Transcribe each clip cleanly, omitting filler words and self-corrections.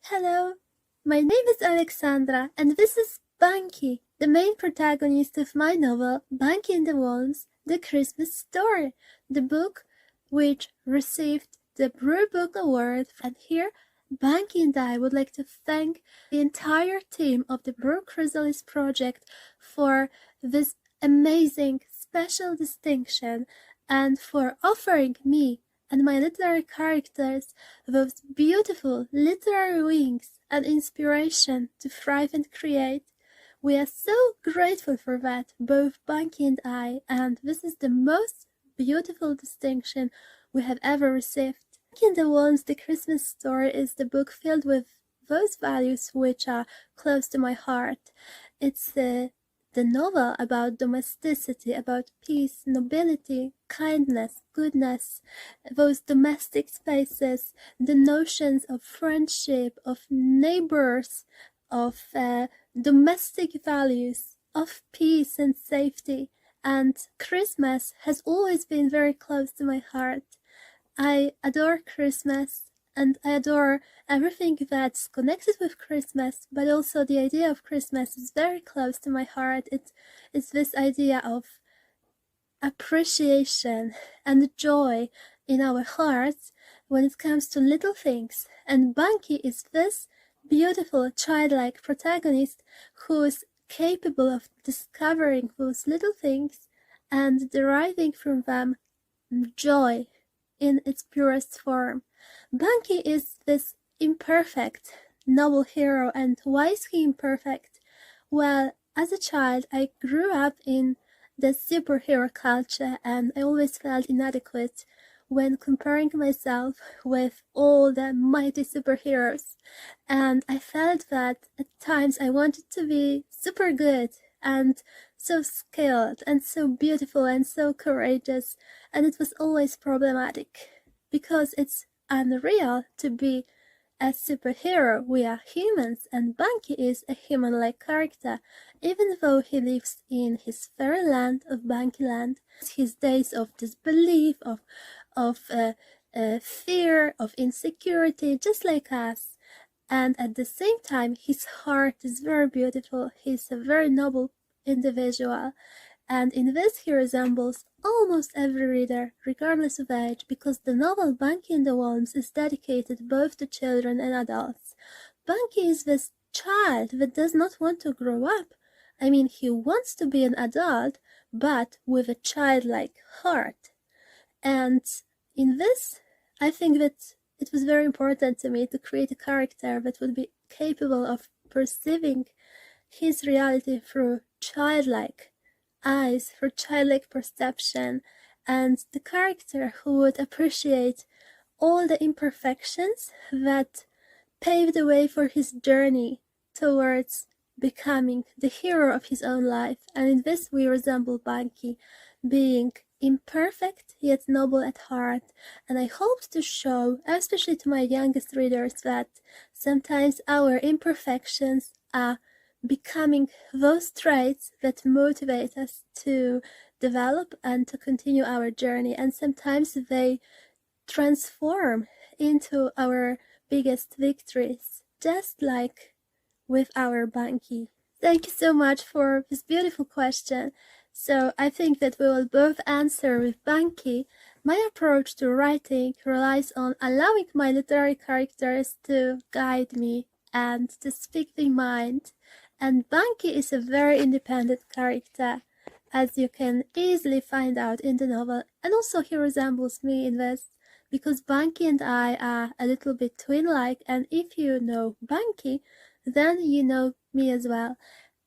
Hello, my name is Aleksandra, and this is Bunky, the main protagonist of my novel Bunky and the Worms, The Christmas Story, the book which received the BREW Book Award. And here, Bunky and I would like to thank the entire team of the BREW Chrysalis project for this amazing special distinction and for offering me and my literary characters those beautiful literary wings and inspiration to thrive and create. We are so grateful for that, both Bunky and I, and this is the most beautiful distinction we have ever received. Bunky and the Worms, The Christmas Story is the book filled with those values which are close to my heart. It's the novel about domesticity, about peace, nobility, kindness, goodness, those domestic spaces, the notions of friendship, of neighbors, of domestic values, of peace and safety. And Christmas has always been very close to my heart. I adore Christmas, and I adore everything that's connected with Christmas, but also the idea of Christmas is very close to my heart. It's this idea of appreciation and joy in our hearts when it comes to little things. And Bunky is this beautiful childlike protagonist who's capable of discovering those little things and deriving from them joy in its purest form. Bunky is this imperfect, noble hero, and why is he imperfect? Well, as a child, I grew up in the superhero culture, and I always felt inadequate when comparing myself with all the mighty superheroes. And I felt that at times I wanted to be super good and so skilled and so beautiful and so courageous, and it was always problematic because it's unreal to be a superhero. We are humans, and Bunky is a human-like character, even though he lives in his fairyland of Bunkyland. His days of disbelief, of fear, of insecurity, just like us. And at the same time, his heart is very beautiful. He's a very noble individual. And in this he resembles almost every reader, regardless of age, because the novel Bunky and the Worms is dedicated both to children and adults. Bunky is this child that does not want to grow up. I mean, he wants to be an adult, but with a childlike heart. And in this, I think that it was very important to me to create a character that would be capable of perceiving his reality through childlike eyes, for childlike perception, and the character who would appreciate all the imperfections that paved the way for his journey towards becoming the hero of his own life. And in this we resemble Bunky, being imperfect yet noble at heart. And I hoped to show, especially to my youngest readers, that sometimes our imperfections are becoming those traits that motivate us to develop and to continue our journey, and sometimes they transform into our biggest victories, just like with our Bunky. Thank you so much for this beautiful question. So I think that we will both answer with Bunky. My approach to writing relies on allowing my literary characters to guide me and to speak their mind. And Bunky is a very independent character, as you can easily find out in the novel, and also he resembles me in this, because Bunky and I are a little bit twin-like, and if you know Bunky, then you know me as well.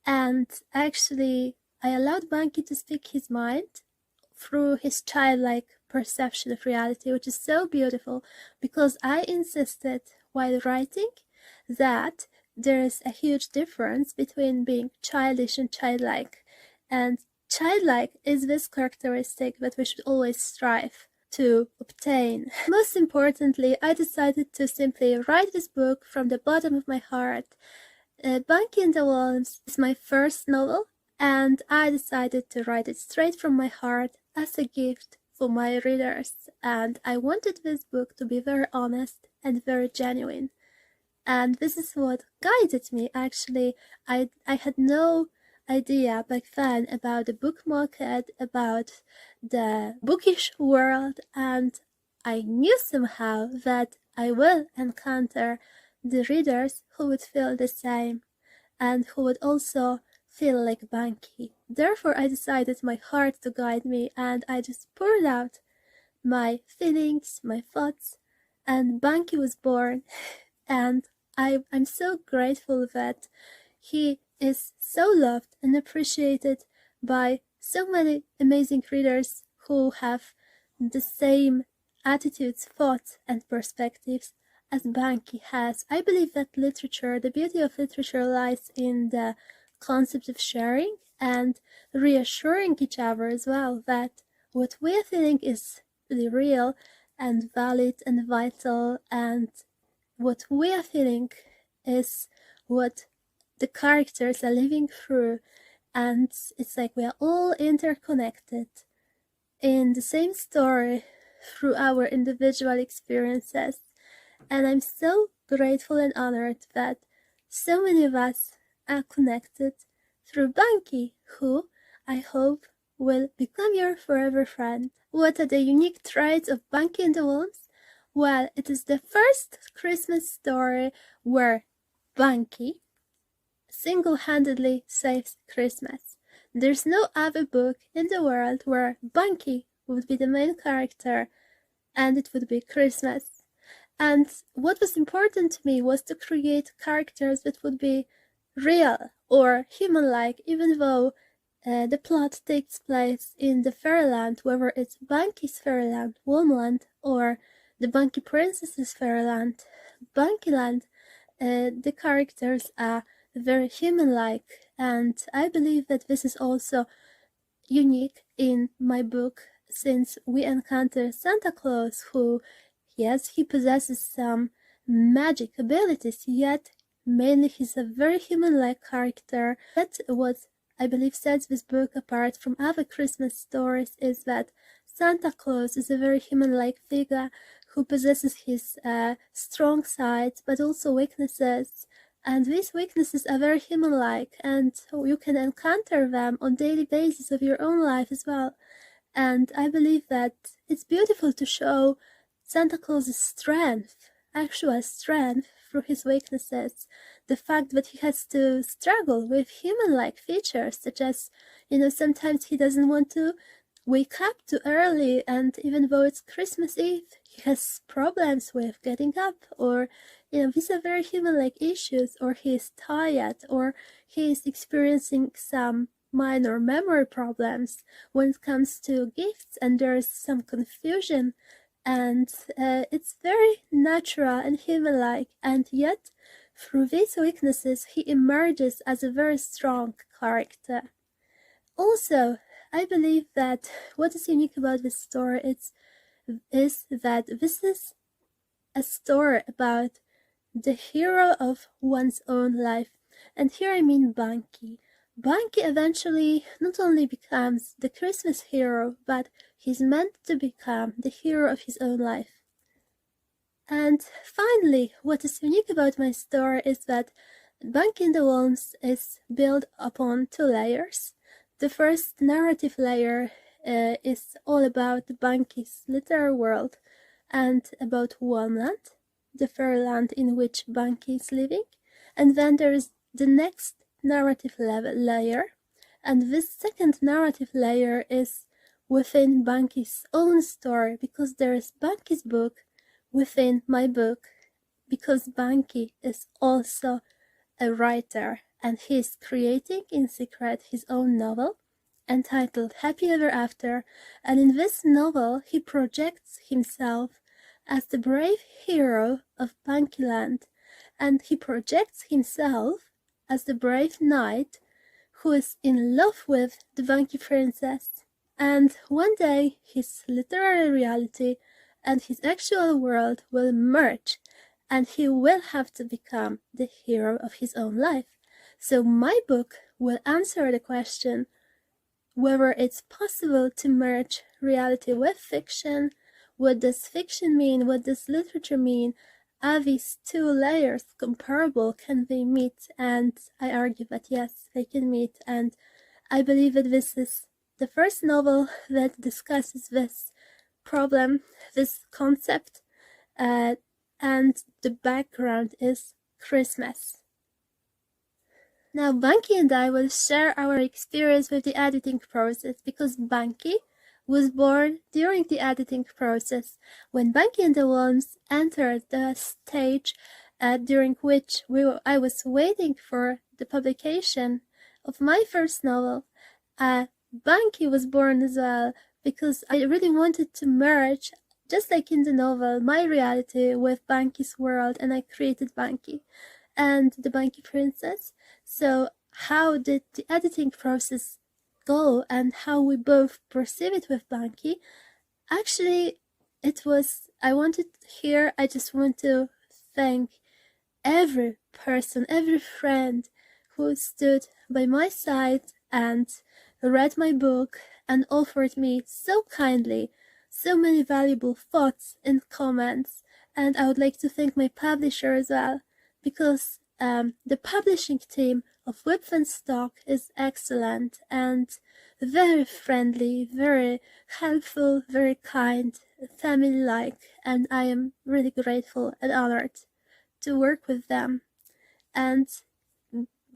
And actually, I allowed Bunky to speak his mind through his childlike perception of reality, which is so beautiful, because I insisted while writing that there is a huge difference between being childish and childlike. And childlike is this characteristic that we should always strive to obtain. Most importantly, I decided to simply write this book from the bottom of my heart. Bunky and the Worms is my first novel, and I decided to write it straight from my heart as a gift for my readers. And I wanted this book to be very honest and very genuine. And this is what guided me, actually. I had no idea back then about the book market, about the bookish world, and I knew somehow that I will encounter the readers who would feel the same and who would also feel like Bunky. Therefore, I decided my heart to guide me, and I just poured out my feelings, my thoughts, and Bunky was born. And I'm so grateful that he is so loved and appreciated by so many amazing readers who have the same attitudes, thoughts, and perspectives as Bunky has. I believe that literature, the beauty of literature lies in the concept of sharing and reassuring each other as well, that what we are feeling is really real and valid and vital, and what we are feeling is what the characters are living through, and it's like we are all interconnected in the same story through our individual experiences. And I'm so grateful and honored that so many of us are connected through Bunky, who I hope will become your forever friend. What are the unique traits of Bunky and the Wolves? Well, it is the first Christmas story where Bunky single-handedly saves Christmas. There's no other book in the world where Bunky would be the main character and it would be Christmas. And what was important to me was to create characters that would be real or human-like, even though the plot takes place in the fairyland, whether it's Bunky's fairyland, Wombland, or the Bunky Princess's fairyland, Bunkyland. The characters are very human-like, and I believe that this is also unique in my book, since we encounter Santa Claus, who, yes, he possesses some magic abilities, yet mainly he's a very human-like character. That's what I believe sets this book apart from other Christmas stories, is that Santa Claus is a very human-like figure who possesses his strong sides but also weaknesses, and these weaknesses are very human-like, and you can encounter them on daily basis of your own life as well. And I believe that it's beautiful to show Santa Claus's strength, actual strength, through his weaknesses. The fact that he has to struggle with human-like features, such as, sometimes he doesn't want to wake up too early, and even though it's Christmas Eve, he has problems with getting up, or, these are very human-like issues, or he is tired, or he is experiencing some minor memory problems when it comes to gifts, and there is some confusion, and it's very natural and human-like, and yet through these weaknesses he emerges as a very strong character. Also, I believe that what is unique about this story is that this is a story about the hero of one's own life, and here I mean Bunky. Bunky eventually not only becomes the Christmas hero, but he's meant to become the hero of his own life. And finally, what is unique about my story is that Bunky and the Worms is built upon two layers. The first narrative layer is all about Bunky's literary world and about Wormland, the fairyland in which Bunky is living. And then there is the next narrative layer, and this second narrative layer is within Bunky's own story, because there is Bunky's book within my book, because Bunky is also a writer, and he is creating in secret his own novel entitled Happy Ever After, and in this novel he projects himself as the brave hero of Bunkyland, and he projects himself as the brave knight who is in love with the Bunky princess. And one day his literary reality and his actual world will merge, and he will have to become the hero of his own life. So my book will answer the question whether it's possible to merge reality with fiction. What does fiction mean? What does literature mean? are these two layers comparable? Can they meet? And I argue that yes, they can meet, and I believe that this is the first novel that discusses this problem, this concept, and the background is Christmas. Now, Bunky and I will share our experience with the editing process because Bunky was born during the editing process, when Bunky and the Worms entered the stage during which I was waiting for the publication of my first novel. Bunky was born as well because I really wanted to merge, just like in the novel, my reality with Bunky's world, and I created Bunky and the Bunky Princess. So how did the editing process go and how we both perceive it with Bunky? Actually, I just want to thank every person, every friend who stood by my side and read my book and offered me so kindly so many valuable thoughts and comments. And I would like to thank my publisher as well, because the publishing team of Whip and Stock is excellent and very friendly, very helpful, very kind, family-like, and I am really grateful and honored to work with them. And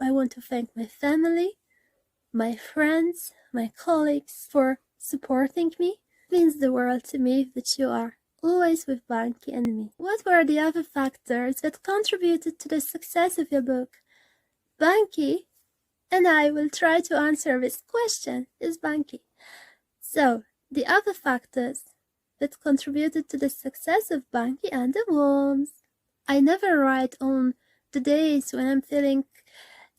I want to thank my family, my friends, my colleagues for supporting me. It means the world to me that you are always with Bunky and me. What were the other factors that contributed to the success of your book? Bunky and I will try to answer this question, is Bunky. So, the other factors that contributed to the success of Bunky and the Worms. I never write on the days when I'm feeling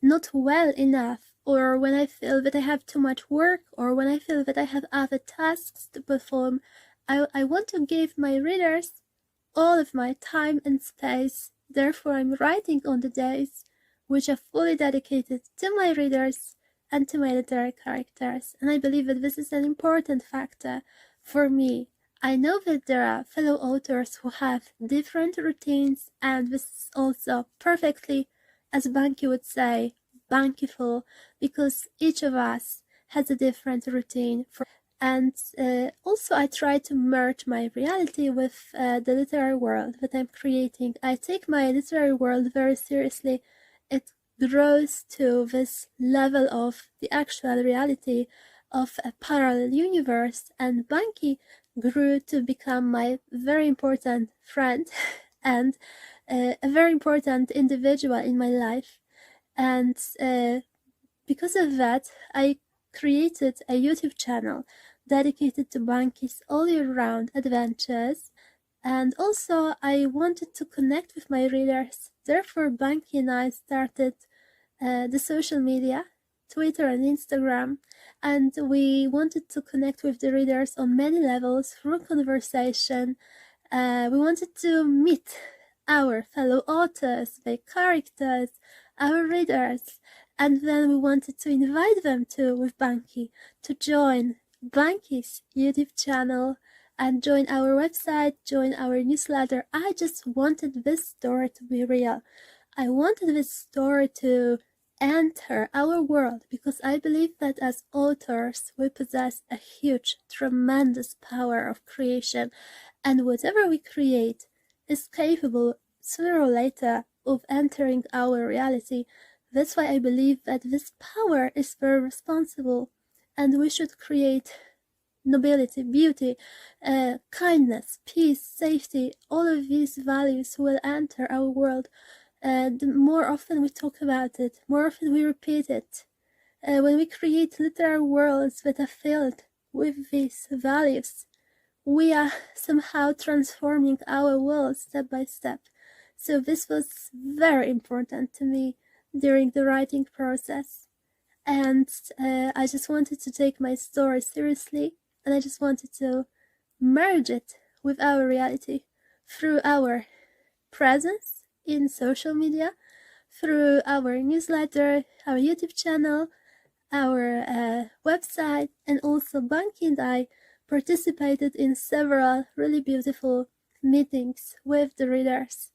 not well enough, or when I feel that I have too much work, or when I feel that I have other tasks to perform. I want to give my readers all of my time and space. Therefore, I'm writing on the days which are fully dedicated to my readers and to my literary characters. And I believe that this is an important factor for me. I know that there are fellow authors who have different routines, and this is also perfectly, as Bunky would say, Bunkyful, because each of us has a different routine. And also I try to merge my reality with the literary world that I'm creating. I take my literary world very seriously. It grows to this level of the actual reality of a parallel universe, and Bunky grew to become my very important friend and a very important individual in my life. And because of that, I created a YouTube channel dedicated to Bunky's all year round adventures, and also I wanted to connect with my readers. Therefore, Bunky and I started the social media, Twitter and Instagram, and we wanted to connect with the readers on many levels through conversation. We wanted to meet our fellow authors, their characters, our readers, and then we wanted to invite them to, with Bunky, to join Bunky's YouTube channel and join our website, join our newsletter. I just wanted this story to be real. I wanted this story to enter our world, because I believe that as authors we possess a huge, tremendous power of creation, and whatever we create is capable sooner or later of entering our reality. That's why I believe that this power is very responsible, and we should create nobility, beauty, kindness, peace, safety. All of these values will enter our world. The more often we talk about it, more often we repeat it. When we create literary worlds that are filled with these values, we are somehow transforming our world step by step. So this was very important to me during the writing process. And I just wanted to take my story seriously, and I just wanted to merge it with our reality through our presence in social media, through our newsletter, our YouTube channel, our website, and also Bunky and I participated in several really beautiful meetings with the readers.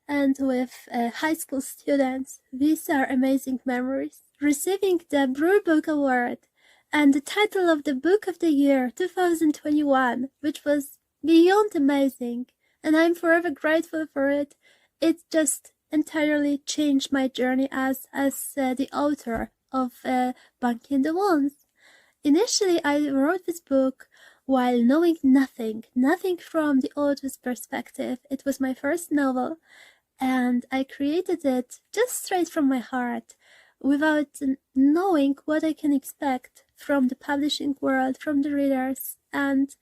and with high school students. These are amazing memories. Receiving the BREW Book Award and the title of the Book of the Year 2021, which was beyond amazing, and I'm forever grateful for it. It just entirely changed my journey as the author of Bunky and the Wands. Initially, I wrote this book while knowing nothing from the author's perspective. It was my first novel, and I created it just straight from my heart, without knowing what I can expect from the publishing world, from the readers, and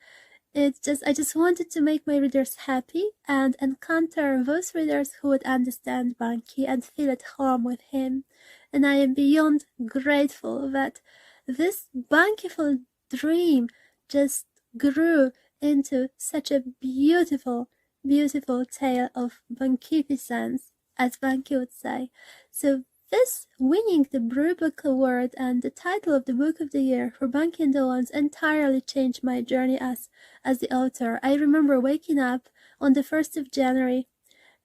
I just wanted to make my readers happy and encounter those readers who would understand Bunky and feel at home with him. And I am beyond grateful that this Bunkyful dream just grew into such a beautiful, beautiful tale of Bunkificence, as Bunky would say. So this winning the BREW Book Award and the title of the Book of the Year for Bunky and the Wands entirely changed my journey as the author. I remember waking up on the 1st of January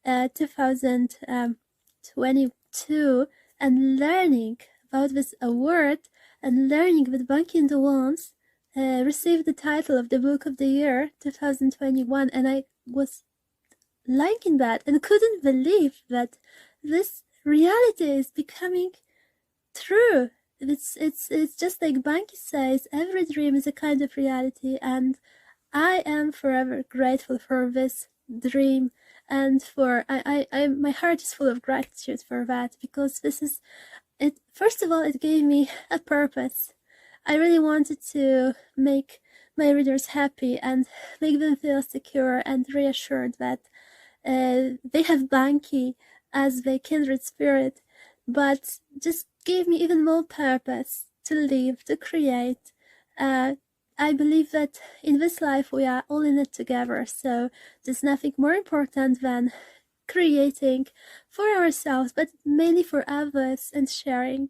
2022 and learning about this award and learning that Bunky and the Wands received the title of the Book of the Year 2021, and I was lying in bed and couldn't believe that this reality is becoming true. It's just like Bunky says, every dream is a kind of reality, and I am forever grateful for this dream, and for my heart is full of gratitude for that, because this is it. First of all, it gave me a purpose. I really wanted to make my readers happy and make them feel secure and reassured that they have Bunky as their kindred spirit, but just gave me even more purpose to live, to create. I believe that in this life we are all in it together, so there's nothing more important than creating for ourselves, but mainly for others, and sharing.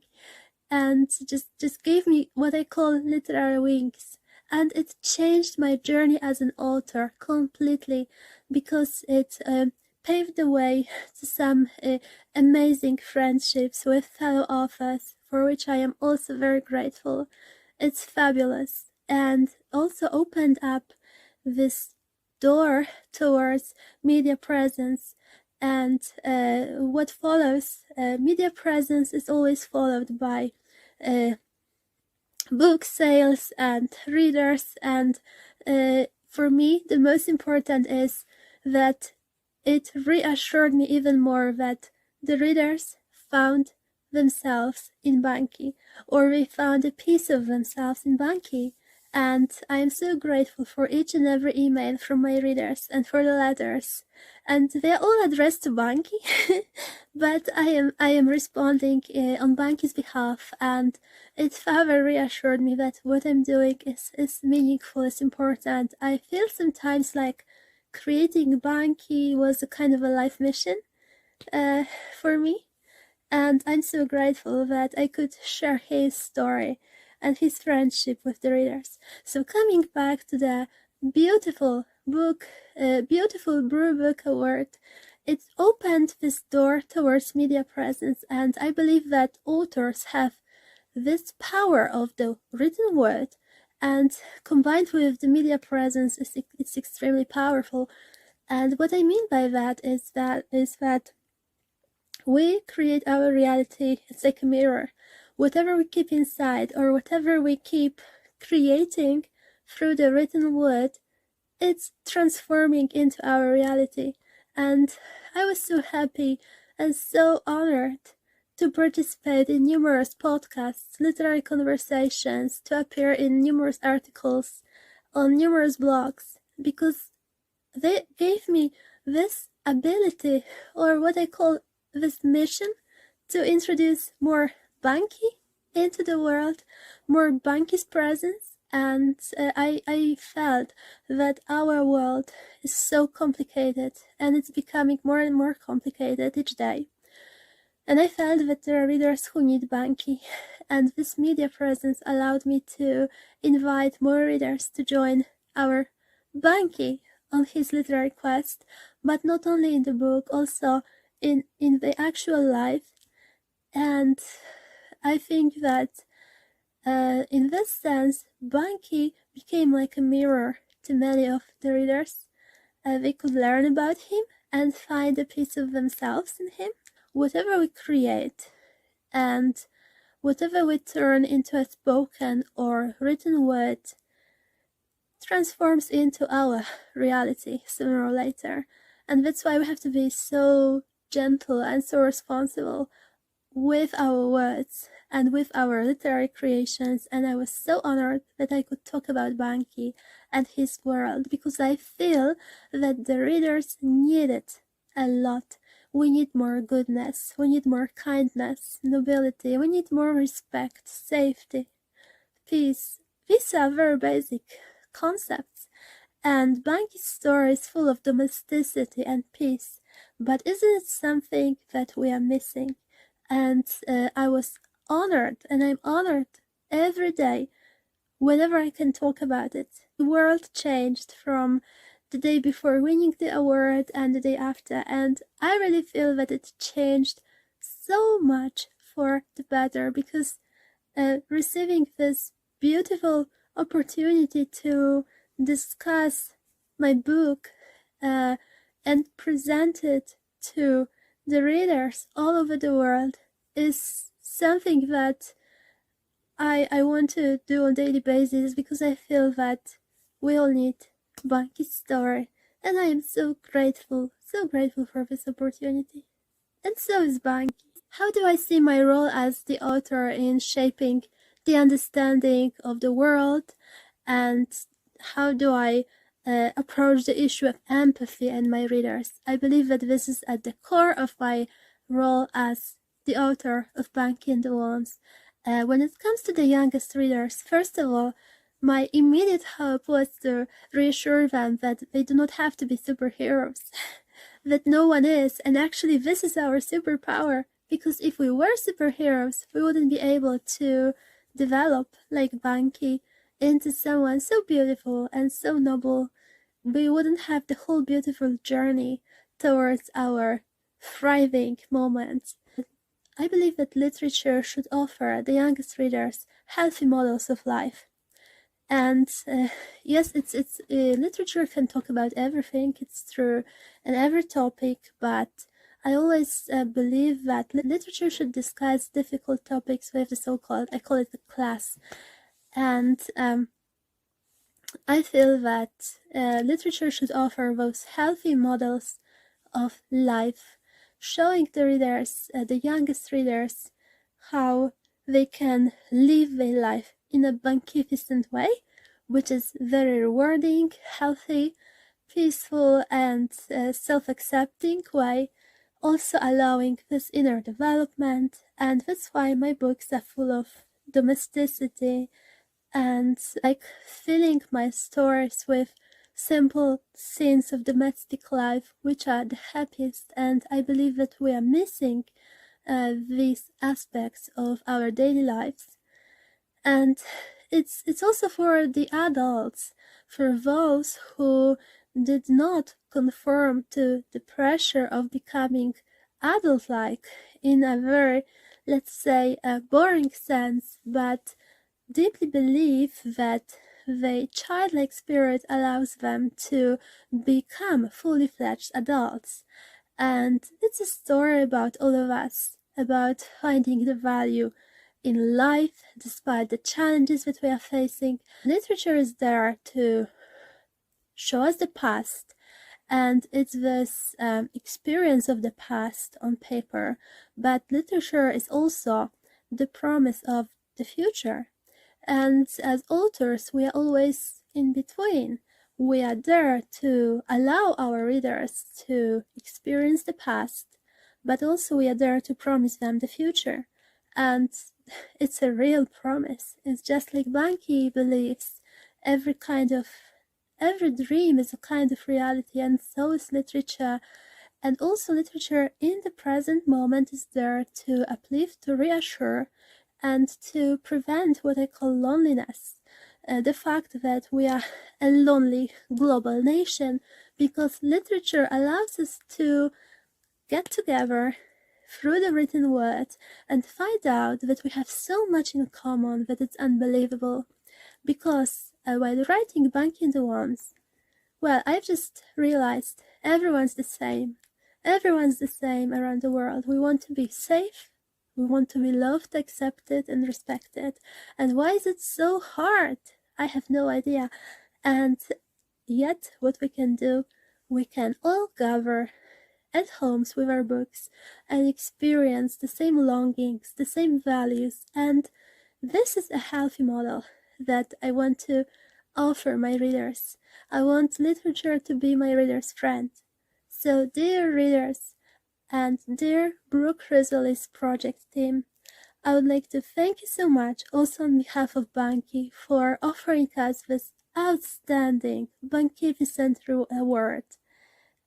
And just gave me what I call literary wings. And it changed my journey as an author completely, because it paved the way to some amazing friendships with fellow authors, for which I am also very grateful. It's fabulous, and also opened up this door towards media presence. And what follows, media presence is always followed by book sales and readers, and for me the most important is that it reassured me even more that the readers found themselves in Bunky, or they found a piece of themselves in Bunky. And I am so grateful for each and every email from my readers and for the letters. And they are all addressed to Bunky, but I am responding on Bunky's behalf, and it further reassured me that what I'm doing is meaningful, is important. I feel sometimes like creating Bunky was a kind of a life mission for me, and I'm so grateful that I could share his story and his friendship with the readers. So coming back to the beautiful book, beautiful BREW Book Award, it opened this door towards media presence, and I believe that authors have this power of the written word, and combined with the media presence, it's extremely powerful. And what I mean by that is that we create our reality. It's like a mirror. Whatever we keep inside, or whatever we keep creating through the written word, it's transforming into our reality. And I was so happy and so honored to participate in numerous podcasts, literary conversations, to appear in numerous articles on numerous blogs, because they gave me this ability, or what I call this mission, to introduce more Bunky into the world, more Bunky's presence. And I felt that our world is so complicated, and it's becoming more and more complicated each day. And I felt that there are readers who need Bunky, and this media presence allowed me to invite more readers to join our Bunky on his literary quest, but not only in the book, also in the actual life. And I think that in this sense, Bunky became like a mirror to many of the readers. They could learn about him and find a piece of themselves in him. Whatever we create and whatever we turn into a spoken or written word transforms into our reality sooner or later. And that's why we have to be so gentle and so responsible with our words and with our literary creations. And I was so honored that I could talk about Bunky and his world, because I feel that the readers need it a lot. We need more goodness, we need more kindness, nobility, we need more respect, safety, peace. These are very basic concepts, and Bunky's story is full of domesticity and peace. But isn't it something that we are missing? And I was honored, and I'm honored every day whenever I can talk about it. The world changed from the day before winning the award and the day after, and I really feel that it changed so much for the better, because receiving this beautiful opportunity to discuss my book and present it to the readers all over the world is something that I want to do on a daily basis, because I feel that we all need Bunky's story, and I am so grateful for this opportunity. And so is Bunky. How do I see my role as the author in shaping the understanding of the world, and how do I approach the issue of empathy in my readers? I believe that this is at the core of my role as the author of Bunky and the Wands. When it comes to the youngest readers, first of all, my immediate hope was to reassure them that they do not have to be superheroes, that no one is, and actually this is our superpower, because if we were superheroes, we wouldn't be able to develop, like Bunky, into someone so beautiful and so noble. We wouldn't have the whole beautiful journey towards our thriving moment. I believe that literature should offer the youngest readers healthy models of life. And yes, it's literature can talk about everything, it's true, and every topic, but I always believe that literature should discuss difficult topics with the so-called, I call it the class. And I feel that literature should offer those healthy models of life, showing the readers, the youngest readers, how they can live their life in a magnificent way, which is very rewarding, healthy, peaceful, and self-accepting way, also allowing this inner development. And that's why my books are full of domesticity and like filling my stories with simple scenes of domestic life, which are the happiest. And I believe that we are missing these aspects of our daily lives. And it's also for the adults, for those who did not conform to the pressure of becoming adult-like in a very, let's say, a boring sense, but deeply believe that the childlike spirit allows them to become fully fledged adults. And it's a story about all of us, about finding the value in life despite the challenges that we are facing. Literature is there to show us the past, and it's this experience of the past on paper, but literature is also the promise of the future. And as authors, we are always in between. We are there to allow our readers to experience the past, but also we are there to promise them the future. And it's a real promise. It's just like Bunky believes every dream is a kind of reality, and so is literature. And also literature in the present moment is there to uplift, to reassure, and to prevent what I call loneliness. The fact that we are a lonely global nation, because literature allows us to get together through the written word and find out that we have so much in common that it's unbelievable. Because while writing Bunky and the Worms, well, I've just realized everyone's the same. Everyone's the same around the world. We want to be safe. We want to be loved, accepted, and respected. And why is it so hard? I have no idea. And yet, what we can do, we can all gather at homes with our books and experience the same longings, the same values. And this is a healthy model that I want to offer my readers. I want literature to be my reader's friend. So, dear readers and dear BREW Chrysalis project team, I would like to thank you so much, also on behalf of Bunky, for offering us this outstanding Bunkificent Award.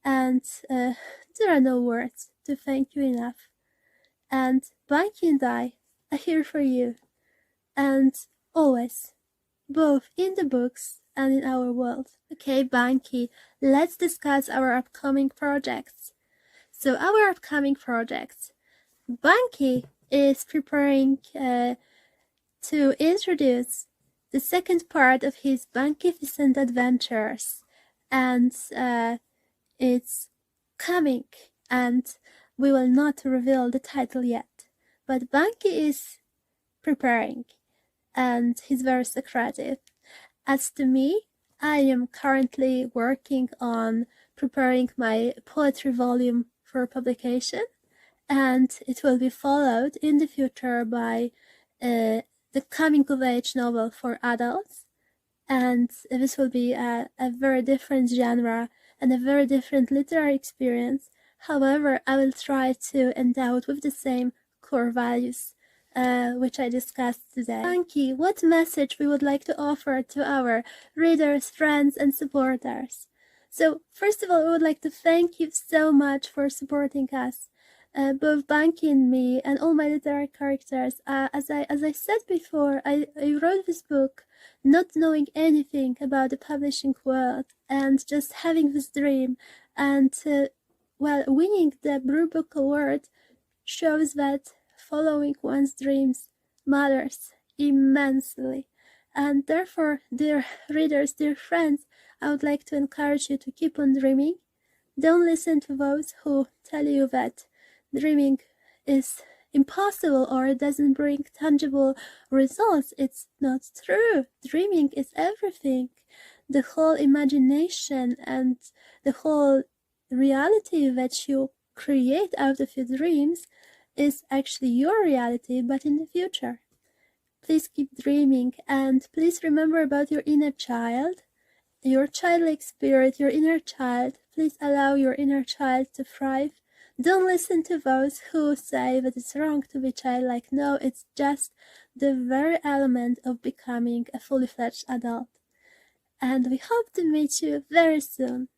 And there are no words to thank you enough. And Bunky and I are here for you. And always, both in the books and in our world. Okay, Bunky, let's discuss our upcoming projects. So our upcoming projects. Bunky is preparing to introduce the second part of his Bunkificent Adventures. And it's coming, and we will not reveal the title yet. But Bunky is preparing, and he's very secretive. As to me, I am currently working on preparing my poetry volume for publication, and it will be followed in the future by the coming-of-age novel for adults. And this will be a very different genre and a very different literary experience. However, I will try to endow it with the same core values which I discussed today. Bunky, what message we would like to offer to our readers, friends, and supporters? So, first of all, we would like to thank you so much for supporting us, both Bunky and me, and all my literary characters. As I said before, I wrote this book not knowing anything about the publishing world, and just having this dream, and winning the BREW Book Award shows that following one's dreams matters immensely. And therefore, dear readers, dear friends, I would like to encourage you to keep on dreaming. Don't listen to those who tell you that dreaming is impossible or it doesn't bring tangible results. It's not true. Dreaming is everything. The whole imagination and the whole reality that you create out of your dreams is actually your reality, but in the future. Please keep dreaming, and please remember about your inner child, your childlike spirit, your inner child. Please allow your inner child to thrive. Don't listen to those who say that it's wrong to be childlike. No, it's just the very element of becoming a fully fledged adult. And we hope to meet you very soon.